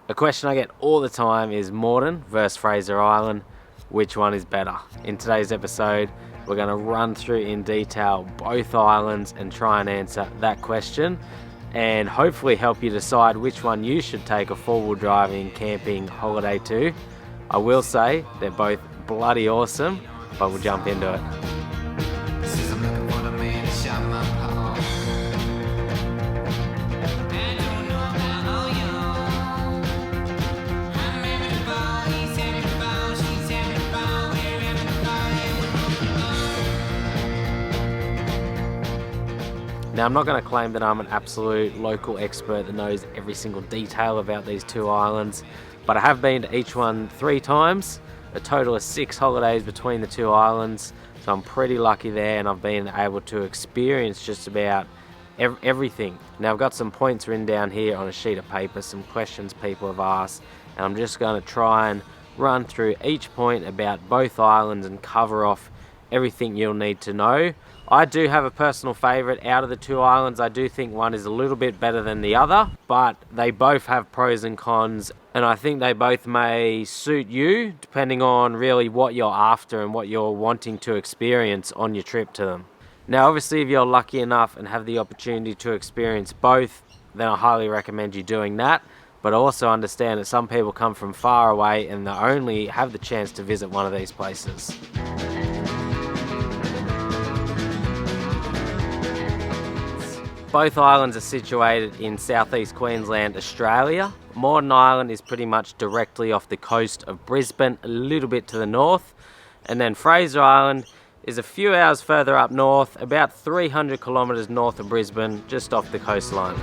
A question I get all the time is Moreton versus Fraser Island, which one is better? In today's episode, we're going to run through in detail both islands and try and answer that question, and hopefully help you decide which one you should take a four-wheel driving camping holiday to. I will say they're both bloody awesome, but we'll jump into it. Now, I'm not going to claim that I'm an absolute local expert that knows every single detail about these two islands, but I have been to each one 3 times, a total of 6 holidays between the two islands, so I'm pretty lucky there, and I've been able to experience just about everything. Now, I've got some points written down here on a sheet of paper, some questions people have asked, and I'm just going to try and run through each point about both islands and cover off everything you'll need to know. I do have a personal favourite out of the two islands. I do think one is a little bit better than the other, but they both have pros and cons, and I think they both may suit you depending on really what you're after and what you're wanting to experience on your trip to them. Now, obviously, if you're lucky enough and have the opportunity to experience both, then I highly recommend you doing that. But I also understand that some people come from far away and they only have the chance to visit one of these places. Both islands are situated in southeast Queensland, Australia. Moreton Island is pretty much directly off the coast of Brisbane, a little bit to the north. And then Fraser Island is a few hours further up north, about 300 kilometres north of Brisbane, just off the coastline.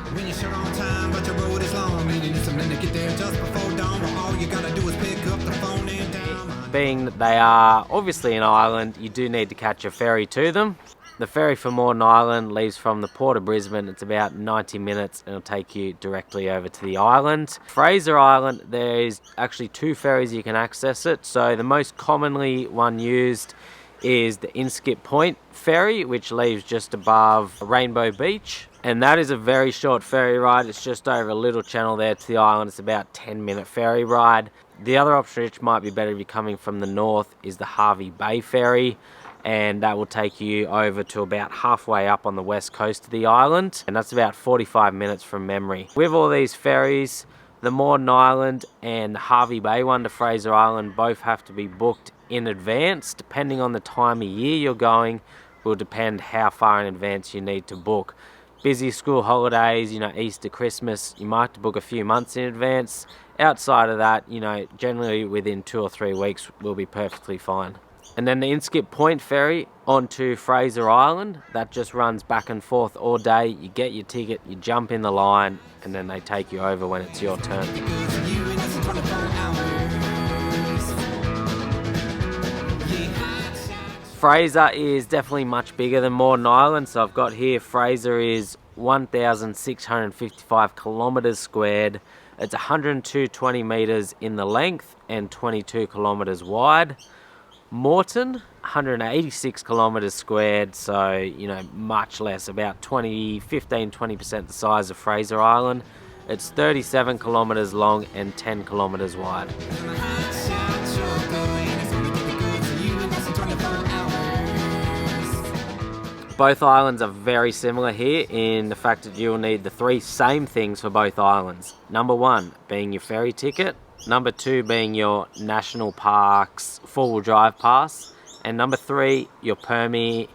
Being that they are obviously an island, you do need to catch a ferry to them. The ferry for Moreton Island leaves from the port of Brisbane. It's about 90 minutes and it'll take you directly over to the island. Fraser Island, there's actually 2 ferries you can access it. So the most commonly one used is the Inskip Point ferry, which leaves just above Rainbow Beach. And that is a very short ferry ride. It's just over a little channel there to the island. It's about a 10-minute ferry ride. The other option, which might be better if you're coming from the north, is the Hervey Bay ferry. And that will take you over to about halfway up on the west coast of the island, and that's about 45 minutes from memory. With all these ferries, the Moreton Island and the Hervey Bay one to Fraser Island both have to be booked in advance. Depending on the time of year you're going will depend how far in advance you need to book. Busy school holidays, Easter, Christmas, you might have to book a few months in advance. Outside of that, generally within 2 or 3 weeks will be perfectly fine. And then the Inskip Point ferry onto Fraser Island, that just runs back and forth all day. You get your ticket, you jump in the line, and then they take you over when it's your turn. Fraser is definitely much bigger than Moreton Island. So I've got here, Fraser is 1,655 kilometres squared. It's 102.20 metres in the length and 22 kilometres wide. Moreton, 186 kilometres squared, so much less, about 15-20% the size of Fraser Island. It's 37 kilometres long and 10 kilometres wide. Both islands are very similar here in the fact that you will need the 3 same things for both islands. Number 1 being your ferry ticket. Number 2 being your National Parks 4-wheel drive pass. And number 3, your camping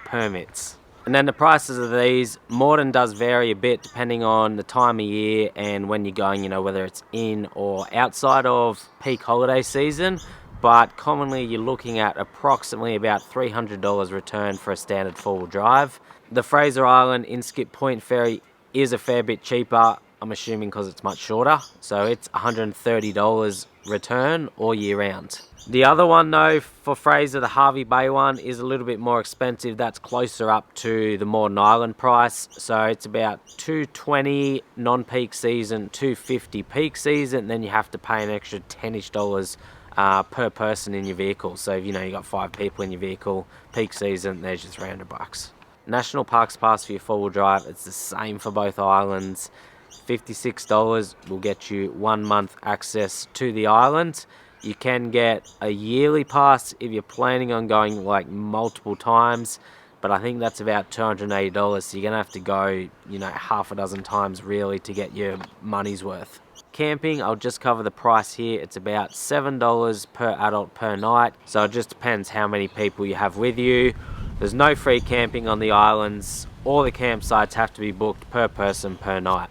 permits. And then the prices of these, Moreton does vary a bit depending on the time of year and when you're going, whether it's in or outside of peak holiday season. But commonly you're looking at approximately about $300 return for a standard 4-wheel drive. The Fraser Island Inskip Point ferry is a fair bit cheaper, I'm assuming because it's much shorter, so it's $130 return all year round. The other one though, for Fraser, the Hervey Bay one, is a little bit more expensive. That's closer up to the Moreton Island price, so it's about $220 non-peak season, $250 peak season, and then you have to pay an extra $10-ish per person in your vehicle. So if you got 5 people in your vehicle, peak season, there's your $300. National Parks Pass for your 4-wheel drive, it's the same for both islands. $56 will get you 1 month access to the island. You can get a yearly pass if you're planning on going like multiple times, but I think that's about $280, so you're gonna have to go, half a dozen times really to get your money's worth. Camping, I'll just cover the price here. It's about $7 per adult per night, so it just depends how many people you have with you. There's no free camping on the islands. All the campsites have to be booked per person per night.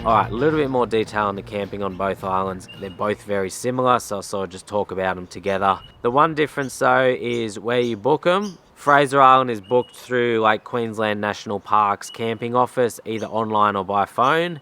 Alright, a little bit more detail on the camping on both islands. They're both very similar, so I'll sort of just talk about them together. The one difference though is where you book them. Fraser Island is booked through like Queensland National Park's camping office, either online or by phone,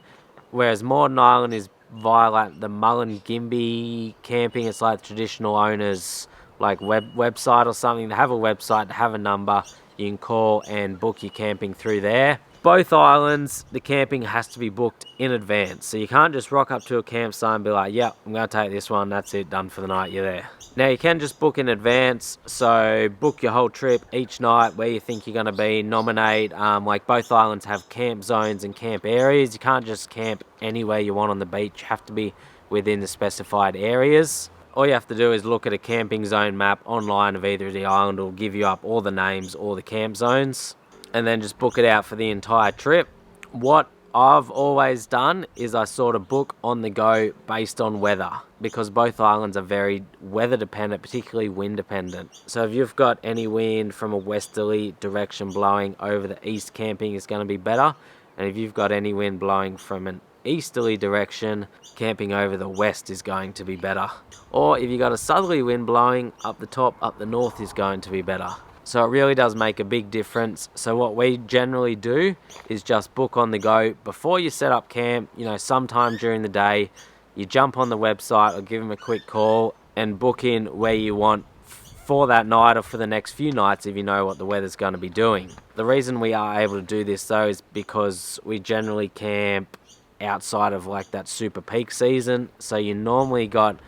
whereas Moreton Island is via like the Mullumbimby camping. It's like traditional owners like website or something. They have a website, they have a number, you can call and book your camping through there. Both islands, the camping has to be booked in advance, so you can't just rock up to a campsite and be like, yeah, I'm going to take this one, that's it, done for the night, you're there. Now you can just book in advance, so book your whole trip each night where you think you're going to be, nominate, like both islands have camp zones and camp areas. You can't just camp anywhere you want on the beach, you have to be within the specified areas. All you have to do is look at a camping zone map online of either of the island. It'll give you up all the names, all the camp zones, and then just book it out for the entire trip. What I've always done is I sort of book on the go based on weather, because both islands are very weather dependent, particularly wind dependent. So if you've got any wind from a westerly direction blowing over the east, camping is going to be better, and if you've got any wind blowing from an easterly direction, camping over the west is going to be better. Or if you've got a southerly wind blowing up the top, up the north is going to be better. So it really does make a big difference. So what we generally do is just book on the go before you set up camp. Sometime during the day, you jump on the website or give them a quick call and book in where you want for that night or for the next few nights if you know what the weather's going to be doing. The reason we are able to do this though is because we generally camp outside of like that super peak season, so you normally got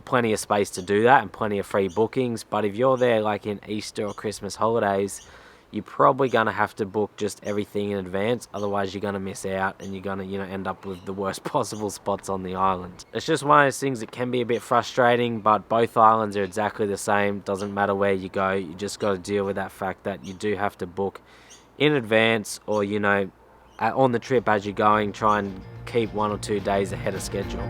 plenty of space to do that and plenty of free bookings. But if you're there like in Easter or Christmas holidays, you're probably going to have to book just everything in advance, otherwise you're going to miss out and you're going to end up with the worst possible spots on the island. It's just one of those things that can be a bit frustrating, but both islands are exactly the same. Doesn't matter where you go, you just got to deal with that fact that you do have to book in advance, or on the trip as you're going, try and keep 1 or 2 days ahead of schedule.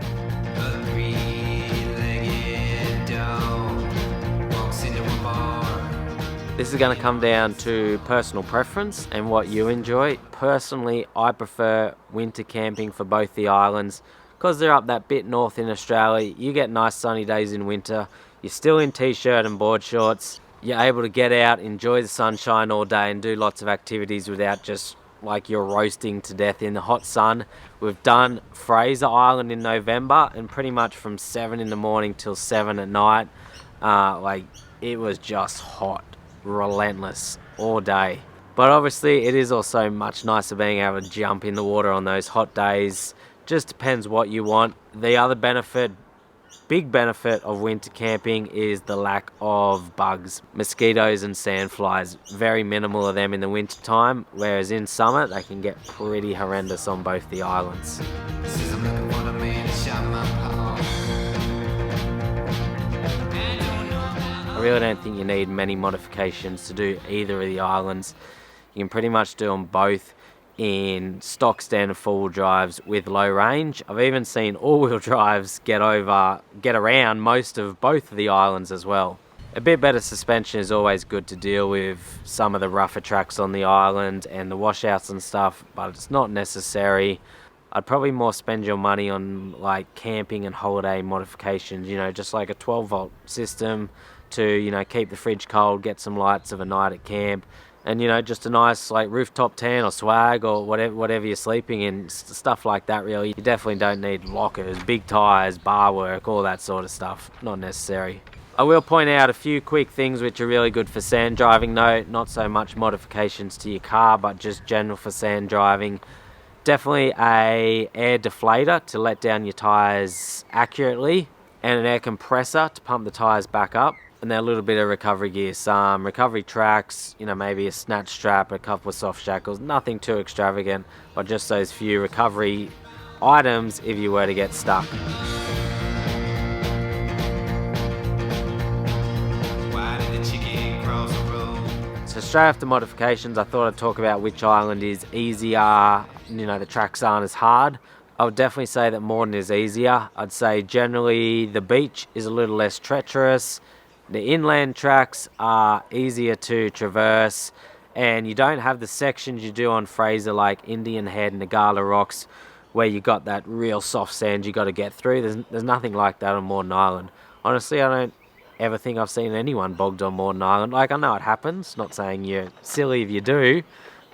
This is going to come down to personal preference and what you enjoy. Personally, I prefer winter camping for both the islands because they're up that bit north in Australia. You get nice sunny days in winter. You're still in t-shirt and board shorts. You're able to get out, enjoy the sunshine all day and do lots of activities without just like you're roasting to death in the hot sun. We've done Fraser Island in November, and pretty much from 7 in the morning till 7 at night, it was just hot, relentless all day. But obviously it is also much nicer being able to jump in the water on those hot days. Just depends what you want. The other big benefit of winter camping is the lack of bugs, mosquitoes and sandflies. Very minimal of them in the winter time, whereas in summer they can get pretty horrendous on both the islands. I really don't think you need many modifications to do either of the islands. You can pretty much do them both in stock standard four-wheel drives with low range. I've even seen all-wheel drives get around most of both of the islands as well. A bit better suspension is always good to deal with some of the rougher tracks on the island and the washouts and stuff, but it's not necessary. I'd probably more spend your money on like camping and holiday modifications, just like a 12-volt system to, keep the fridge cold, get some lights of a night at camp, and just a nice like rooftop tan or swag or whatever you're sleeping in, stuff like that. Really, you definitely don't need lockers, big tires, bar work, all that sort of stuff. Not necessary. I will point out a few quick things which are really good for sand driving though. Not so much modifications to your car, but just general for sand driving. Definitely a air deflator to let down your tires accurately, and an air compressor to pump the tires back up. and then a little bit of recovery gear, some recovery tracks, you know, maybe a snatch strap, a couple of soft shackles, nothing too extravagant, but just those few recovery items if you were to get stuck. So straight after modifications, I thought I'd talk about which island is easier, you know, the tracks aren't as hard. I would definitely say that Moreton is easier. I'd say generally the beach is a little less treacherous. The inland tracks are easier to traverse, and you don't have the sections you do on Fraser like Indian Head and the Gala Rocks where you got that real soft sand you got to get through. There's nothing like that on Moreton Island. Honestly, I don't ever think I've seen anyone bogged on Moreton Island. Like, I know it happens, not saying you're silly if you do,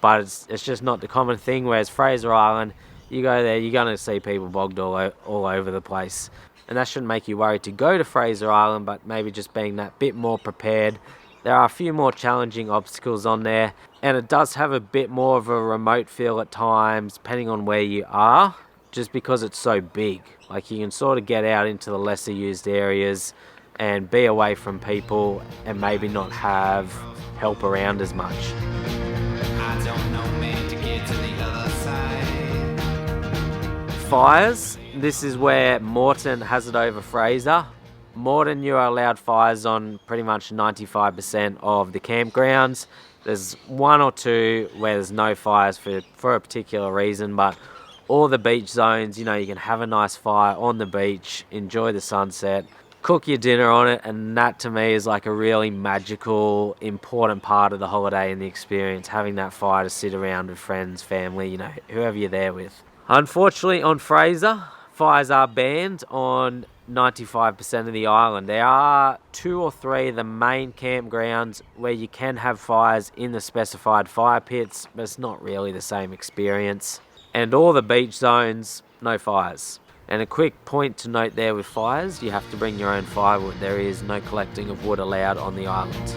but it's just not the common thing, whereas Fraser Island, you go there, you're going to see people bogged all over the place. And that shouldn't make you worried to go to Fraser Island, but maybe just being that bit more prepared. There are a few more challenging obstacles on there, and it does have a bit more of a remote feel at times, depending on where you are, just because it's so big. Like, you can sort of get out into the lesser used areas and be away from people and maybe not have help around as much. I don't know, man, to get to the other side. Fires. This is where Moreton has it over Fraser. Moreton, you are allowed fires on pretty much 95% of the campgrounds. There's one or two where there's no fires for a particular reason, but all the beach zones, you know, you can have a nice fire on the beach, enjoy the sunset, cook your dinner on it, and that to me is like a really magical, important part of the holiday and the experience, having that fire to sit around with friends, family, you know, whoever you're there with. Unfortunately, on Fraser, fires are banned on 95% of the island. There are 2 or 3 of the main campgrounds where you can have fires in the specified fire pits, but it's not really the same experience. And all the beach zones, no fires. And a quick point to note there with fires, you have to bring your own firewood. There is no collecting of wood allowed on the island.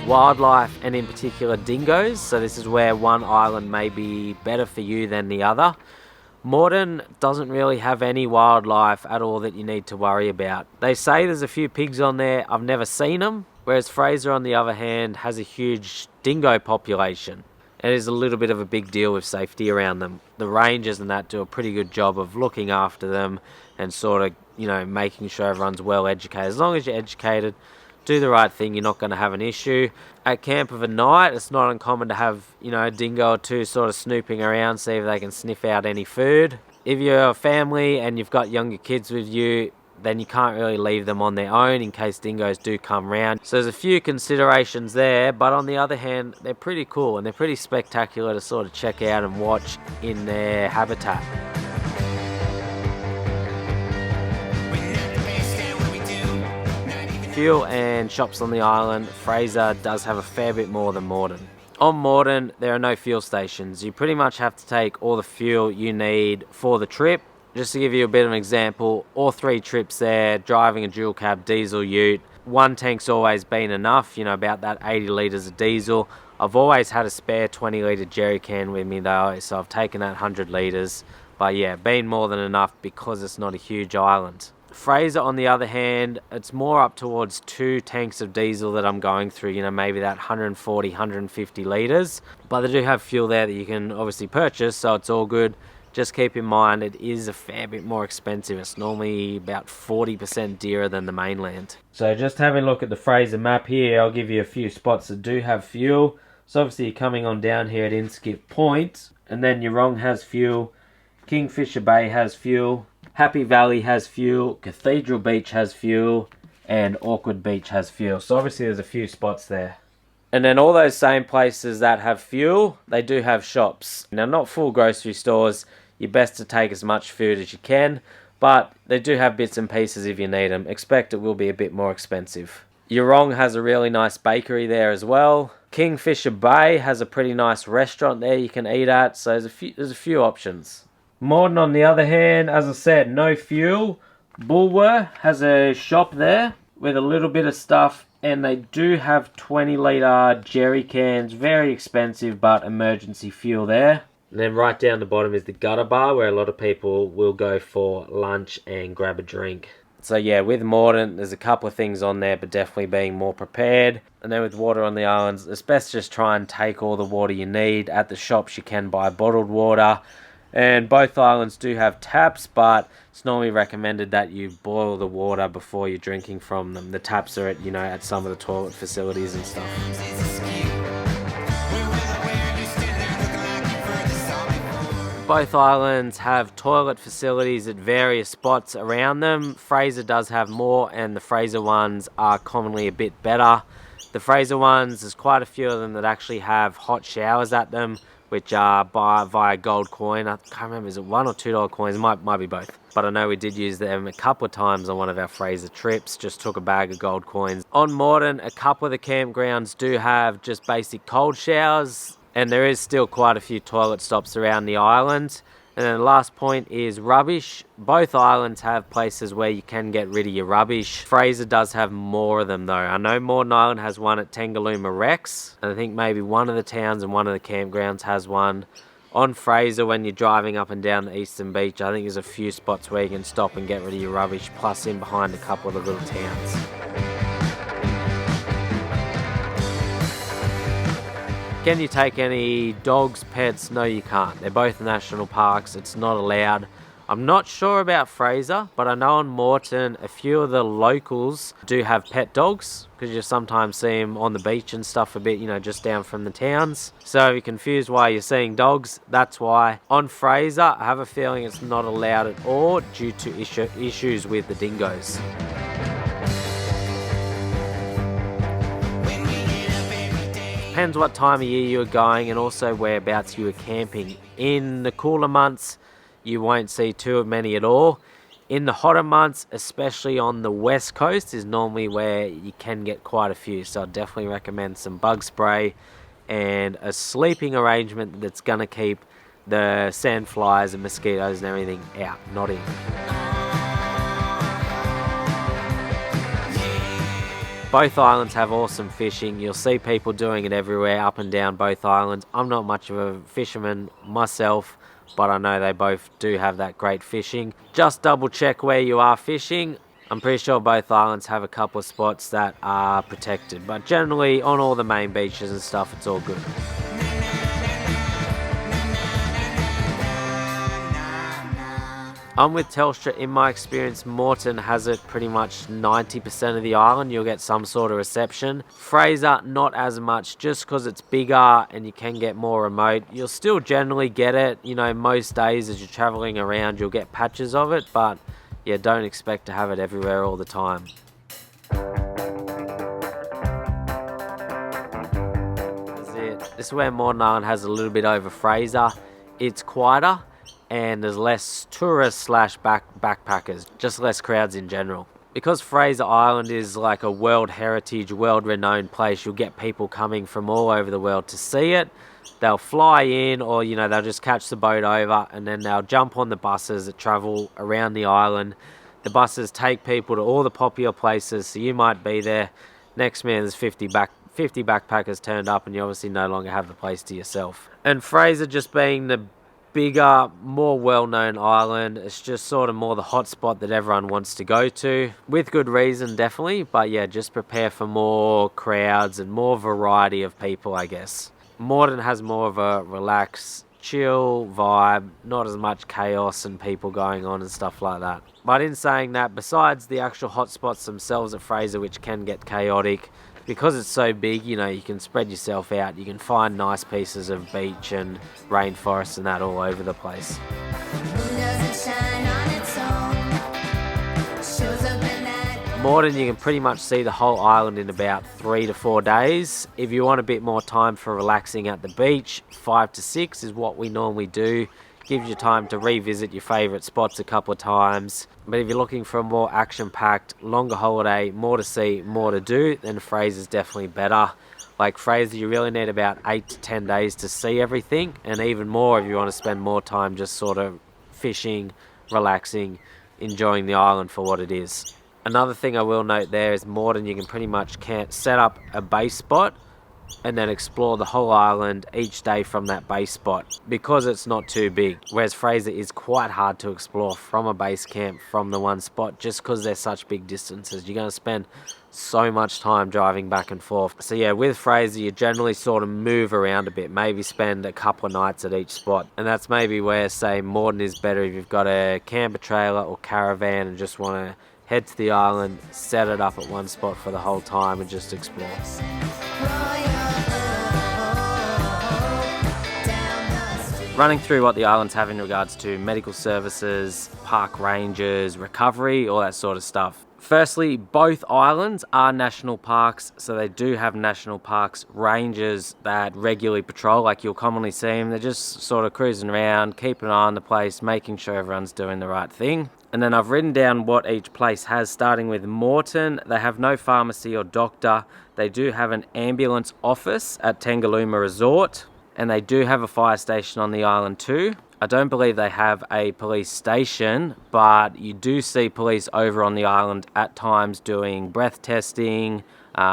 Wildlife, and in particular dingoes, so this is where one island may be better for you than the other. Moreton doesn't really have any wildlife at all that you need to worry about. They say there's a few pigs on there, I've never seen them, whereas Fraser on the other hand has a huge dingo population. It is a little bit of a big deal with safety around them. The rangers and that do a pretty good job of looking after them and sort of, you know, making sure everyone's well educated. As long as you're educated, do the right thing, you're not going to have an issue. At camp of a night, it's not uncommon to have, you know, a dingo or two sort of snooping around, see if they can sniff out any food. If you're a family and you've got younger kids with you, then you can't really leave them on their own in case dingoes do come round. So there's a few considerations there, but on the other hand, they're pretty cool and they're pretty spectacular to sort of check out and watch in their habitat. Fuel and shops on the island, Fraser does have a fair bit more than Moreton. On Moreton, there are no fuel stations. You pretty much have to take all the fuel you need for the trip. Just to give you a bit of an example, all 3 trips there, driving a dual cab diesel ute, 1 tank's always been enough, you know, about that 80 litres of diesel. I've always had a spare 20 litre jerry can with me though, so I've taken that 100 litres. But yeah, been more than enough because it's not a huge island. Fraser, on the other hand, it's more up towards 2 tanks of diesel that I'm going through, you know, maybe that 140, 150 litres. But they do have fuel there that you can obviously purchase, so it's all good. Just keep in mind it is a fair bit more expensive. It's normally about 40% dearer than the mainland. So just having a look at the Fraser map here, I'll give you a few spots that do have fuel. So obviously you're coming on down here at Inskip Point, and then Eurong has fuel, Kingfisher Bay has fuel, Happy Valley has fuel, Cathedral Beach has fuel, and Awkward Beach has fuel. So obviously there's a few spots there. And then all those same places that have fuel, they do have shops. Now, not full grocery stores. You're best to take as much food as you can, but they do have bits and pieces if you need them. Expect it will be a bit more expensive. Eurong has a really nice bakery there as well. Kingfisher Bay has a pretty nice restaurant there you can eat at, so there's a few options. Moreton, on the other hand, as I said, no fuel. Bulwer has a shop there with a little bit of stuff, and they do have 20 litre jerry cans, very expensive but emergency fuel there. And then right down the bottom is the gutter bar, where a lot of people will go for lunch and grab a drink. So yeah, with Moreton, there's a couple of things on there, but definitely being more prepared. And then with water on the islands, it's best just try and take all the water you need. At the shops, you can buy bottled water. And both islands do have taps, but it's normally recommended that you boil the water before you're drinking from them. The taps are at, at some of the toilet facilities and stuff. Both islands have toilet facilities at various spots around them. Fraser does have more, and the Fraser ones are commonly a bit better. The Fraser ones, there's quite a few of them that actually have hot showers at them, which are via gold coin. I can't remember, is it $1 or $2 coins? Might be both. But I know we did use them a couple of times on one of our Fraser trips. Just took a bag of gold coins. On Moreton, a couple of the campgrounds do have just basic cold showers. And there is still quite a few toilet stops around the island. And then the last point is rubbish. Both islands have places where you can get rid of your rubbish. Fraser does have more of them though. I know Moreton Island has one at Tangalooma Rex. And I think maybe one of the towns and one of the campgrounds has one. On Fraser, when you're driving up and down the eastern beach, I think there's a few spots where you can stop and get rid of your rubbish, plus in behind a couple of the little towns. Can you take any dogs, pets? No, you can't. They're both national parks. It's not allowed. I'm not sure about Fraser, but I know on Moreton, a few of the locals do have pet dogs, because you sometimes see them on the beach and stuff a bit, just down from the towns. So if you're confused why you're seeing dogs, that's why. On Fraser, I have a feeling it's not allowed at all due to issues with the dingoes. Depends what time of year you were going and also whereabouts you were camping. In the cooler months, you won't see too many at all. In the hotter months, especially on the west coast, is normally where you can get quite a few. So I'd definitely recommend some bug spray and a sleeping arrangement that's going to keep the sandflies and mosquitoes and everything out, not in. Both islands have awesome fishing. You'll see people doing it everywhere, up and down both islands. I'm not much of a fisherman myself, but I know they both do have that great fishing. Just double check where you are fishing. I'm pretty sure both islands have a couple of spots that are protected, but generally on all the main beaches and stuff, it's all good. I'm with Telstra. In my experience, Moreton has it pretty much 90% of the island. You'll get some sort of reception. Fraser, not as much, just because it's bigger and you can get more remote. You'll still generally get it. Most days as you're traveling around, you'll get patches of it, but yeah, don't expect to have it everywhere all the time. That's it. This is where Moreton Island has a little bit over Fraser. It's quieter, and there's less tourists / backpackers, just less crowds in general. Because Fraser Island is like a World Heritage, world-renowned place, you'll get people coming from all over the world to see it. They'll fly in, or they'll just catch the boat over, and then they'll jump on the buses that travel around the island. The buses take people to all the popular places, so you might be there. Next minute, there's 50 backpackers turned up, and you obviously no longer have the place to yourself. And Fraser, just being the bigger, more well-known island, it's just sort of more the hot spot that everyone wants to go to, with good reason, definitely. But yeah, just prepare for more crowds and more variety of people, I guess. Moreton has more of a relaxed, chill vibe, not as much chaos and people going on and stuff like that. But in saying that, besides the actual hotspots themselves at Fraser, which can get chaotic, because it's so big, you can spread yourself out. You can find nice pieces of beach and rainforest and that all over the place. Moreton, you can pretty much see the whole island in about 3 to 4 days. If you want a bit more time for relaxing at the beach, 5 to 6 is what we normally do. Gives you time to revisit your favourite spots a couple of times. But if you're looking for a more action-packed, longer holiday, more to see, more to do, then Fraser's definitely better. Like Fraser, you really need about 8 to 10 days to see everything, and even more if you want to spend more time just sort of fishing, relaxing, enjoying the island for what it is. Another thing I will note there is Moreton, you can pretty much set up a base spot and then explore the whole island each day from that base spot, because it's not too big. Whereas Fraser is quite hard to explore from a base camp from the one spot, just because they're such big distances. You're going to spend so much time driving back and forth. So yeah, with Fraser you generally sort of move around a bit, maybe spend a couple of nights at each spot, and that's maybe where, say, Moreton is better if you've got a camper trailer or caravan and just want to head to the island, set it up at one spot for the whole time and just explore. Running through what the islands have in regards to medical services, park rangers, recovery, all that sort of stuff. Firstly, both islands are national parks, so they do have national parks rangers that regularly patrol. Like, you'll commonly see them. They're just sort of cruising around, keeping an eye on the place, making sure everyone's doing the right thing. And then I've written down what each place has, starting with Moreton. They have no pharmacy or doctor. They do have an ambulance office at Tangalooma Resort, and they do have a fire station on the island too. I don't believe they have a police station, but you do see police over on the island at times doing breath testing,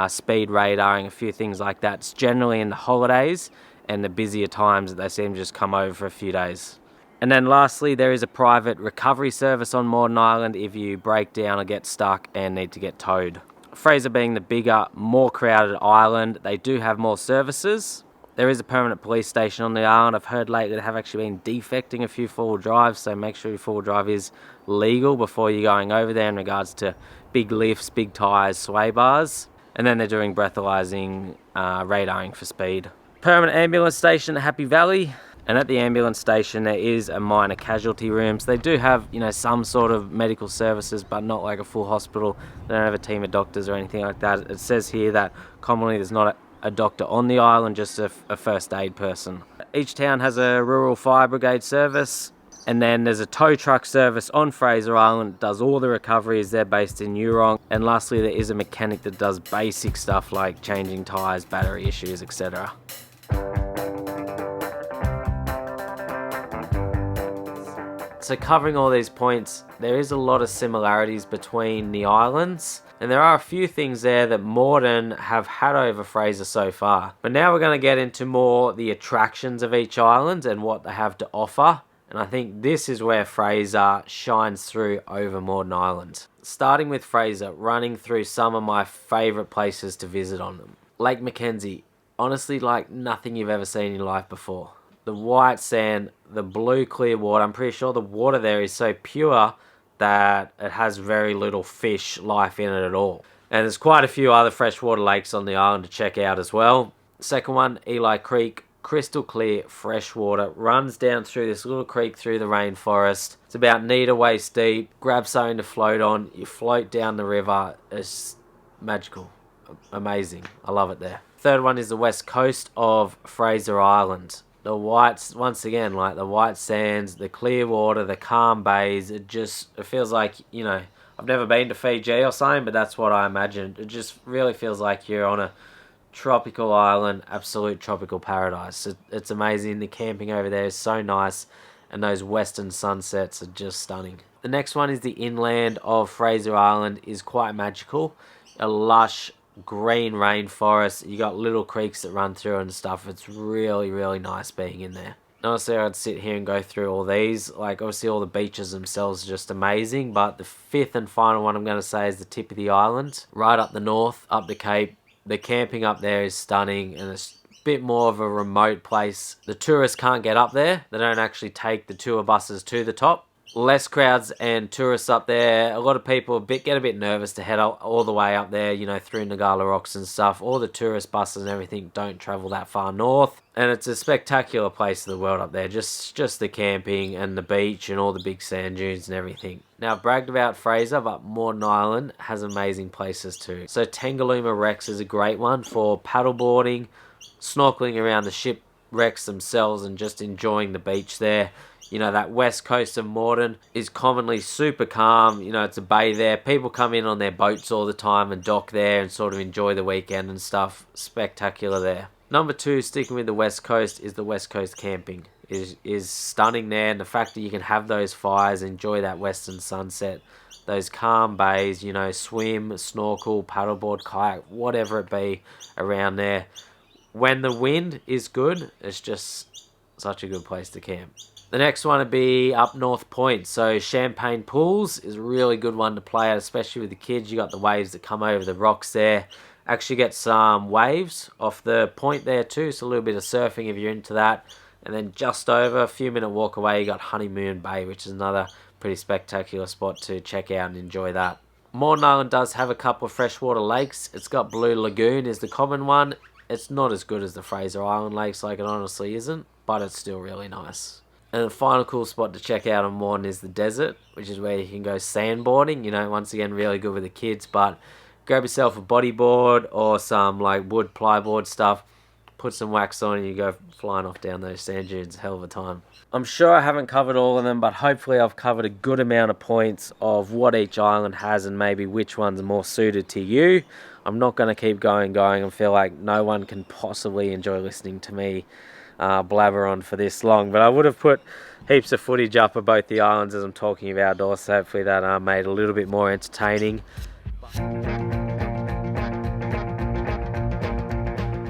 speed radaring, a few things like that. It's generally in the holidays and the busier times that they seem to just come over for a few days. And then lastly, there is a private recovery service on Moreton Island if you break down or get stuck and need to get towed. Fraser being the bigger, more crowded island, they do have more services. There is a permanent police station on the island. I've heard lately they have actually been defecting a few four-wheel drives, so make sure your four-wheel drive is legal before you're going over there in regards to big lifts, big tyres, sway bars. And then they're doing breathalyzing, radaring for speed. Permanent ambulance station at Happy Valley. And at the ambulance station there is a minor casualty room. So they do have, some sort of medical services, but not like a full hospital. They don't have a team of doctors or anything like that. It says here that commonly there's not a doctor on the island, just a first aid person. Each town has a rural fire brigade service, and then there's a tow truck service on Fraser Island that does all the recoveries. They're based in Eurong. And lastly, there is a mechanic that does basic stuff like changing tyres, battery issues, etc. So covering all these points, there is a lot of similarities between the islands, and there are a few things there that Moreton have had over Fraser so far. But now we're going to get into more the attractions of each island and what they have to offer, and I think this is where Fraser shines through over Moreton Island. Starting with Fraser, running through some of my favourite places to visit on them. Lake Mackenzie, honestly like nothing you've ever seen in your life before. The white sand, the blue clear water. I'm pretty sure the water there is so pure that it has very little fish life in it at all. And there's quite a few other freshwater lakes on the island to check out as well. Second one, Eli Creek, crystal clear fresh water, runs down through this little creek through the rainforest. It's about metre waist deep. Grab something to float on, you float down the river. It's magical, amazing. I love it there. Third one is the west coast of Fraser Island. The whites, once again, like the white sands, the clear water, the calm bays, it feels like, I've never been to Fiji or something, but that's what I imagine. It just really feels like you're on a tropical island, absolute tropical paradise. It's amazing. The camping over there is so nice, and those western sunsets are just stunning. The next one is the inland of Fraser Island is quite magical. A lush green rainforest. You got little creeks that run through and stuff. It's really, really nice being in there. Honestly, I'd sit here and go through all these. Like, obviously all the beaches themselves are just amazing, but the fifth and final one I'm going to say is the tip of the island. Right up the north, up the Cape. The camping up there is stunning, and it's a bit more of a remote place. The tourists can't get up there. They don't actually take the tour buses to the top. Less crowds and tourists up there. A lot of people get a bit nervous to head all the way up there, through Nagala Rocks and stuff. All the tourist buses and everything don't travel that far north. And it's a spectacular place in the world up there. Just the camping and the beach and all the big sand dunes and everything. Now, I've bragged about Fraser, but Moreton Island has amazing places too. So Tangalooma Wrecks is a great one for paddleboarding, snorkeling around the shipwrecks themselves and just enjoying the beach there. That west coast of Moreton is commonly super calm. It's a bay there. People come in on their boats all the time and dock there and sort of enjoy the weekend and stuff. Spectacular there. Number 2, sticking with the west coast, is the west coast camping. Is stunning there, and the fact that you can have those fires, enjoy that western sunset, those calm bays, swim, snorkel, paddleboard, kayak, whatever it be around there. when the wind is good, it's just such a good place to camp. The next one would be up North Point. So Champagne Pools is a really good one to play at, especially with the kids. You got the waves that come over the rocks there. Actually get some waves off the point there too, so a little bit of surfing if you're into that. And then just over, a few minute walk away, you got Honeymoon Bay, which is another pretty spectacular spot to check out and enjoy that. Moreton Island does have a couple of freshwater lakes. It's got Blue Lagoon is the common one. It's not as good as the Fraser Island lakes, like it honestly isn't, but it's still really nice. And the final cool spot to check out on Moreton is the desert, which is where you can go sandboarding. You know, once again, really good with the kids, but grab yourself a bodyboard or some like wood plyboard stuff, put some wax on and you go flying off down those sand dunes. Hell of a time. I'm sure I haven't covered all of them, but hopefully I've covered a good amount of points of what each island has and maybe which one's more suited to you. I'm not going to keep going and feel like no one can possibly enjoy listening to me blabber on for this long, but I would have put heaps of footage up of both the islands as I'm talking about outdoors, so hopefully that made it a little bit more entertaining.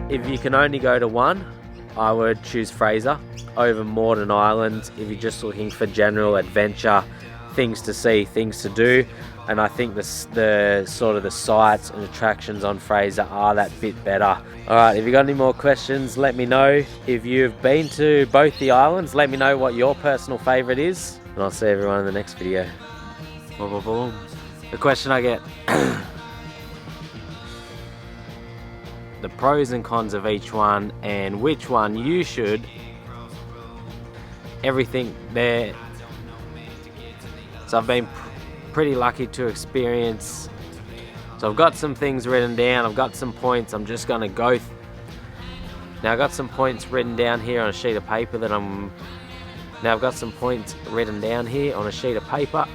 If you can only go to one, I would choose Fraser over Moreton Island if you're just looking for general adventure, things to see, things to do. And I think the sort of the sights and attractions on Fraser are that bit better. Alright, if you got any more questions, let me know. If you've been to both the islands, let me know what your personal favourite is. And I'll see everyone in the next video. Boom, boom, boom. The question I get. The pros and cons of each one and which one you should. Everything there. So I've been pretty lucky to experience. So I've got some things written down. I've got some points. I'm just going to go. Now I've got some points written down here on a sheet of paper that I'm. Now I've got some points written down here on a sheet of paper.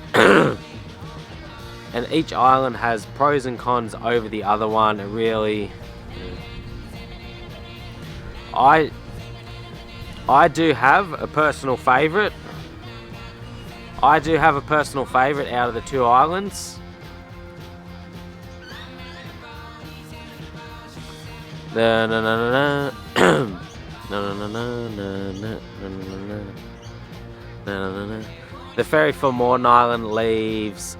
And each island has pros and cons over the other one. It really. I do have a personal favourite. I do have a personal favourite out of the two islands. The ferry for Moreton Island leaves.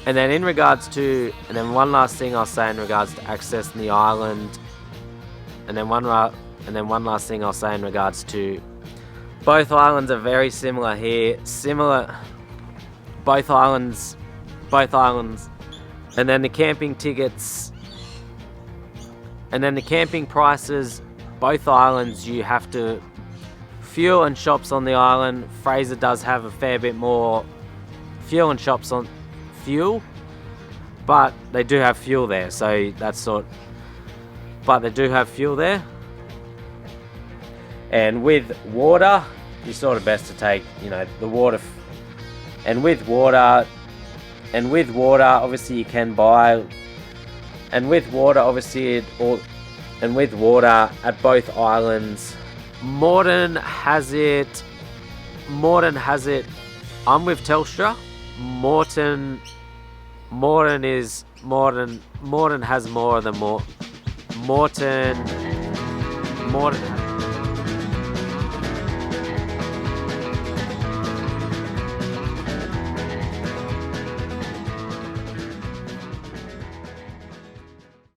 And then in regards to, and then one last thing I'll say in regards to accessing the island. And then one last thing I'll say in regards to both islands are very similar here. Both islands. And then the camping tickets. And then the camping prices. Both islands you have to fuel and shops on the island. Fraser does have a fair bit more fuel and shops on fuel, but they do have fuel there, so that's but they do have fuel there. And with water, you're sort of best to take, you know, the water. And with water, obviously you can buy. And with water, obviously, and with water at both islands, Moreton has it. I'm with Telstra. Moreton has more of the Moreton.